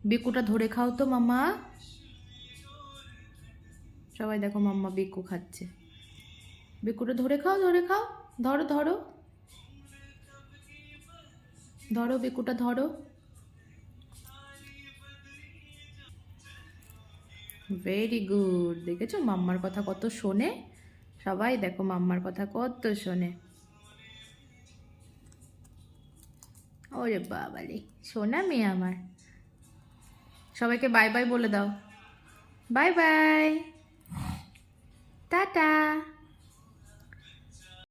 বেকুটা ধরে খাও তো মাম্মা। সবাই দেখো মাম্মা বেকু খাচ্ছে। বেকুটা ধরে খাও, ধরে খাও। ধরো ধরো ধরো, বেকুটা ধরো। Very good. দেখেছো মাম্মার কথা কত শোনে। সবাই দেখো মাম্মার কথা কত শোনে। ওরে বাবারে, শোনা মেয়ে আমার। সবাইকে বাই বাই বলে দাও। Bye bye, tata.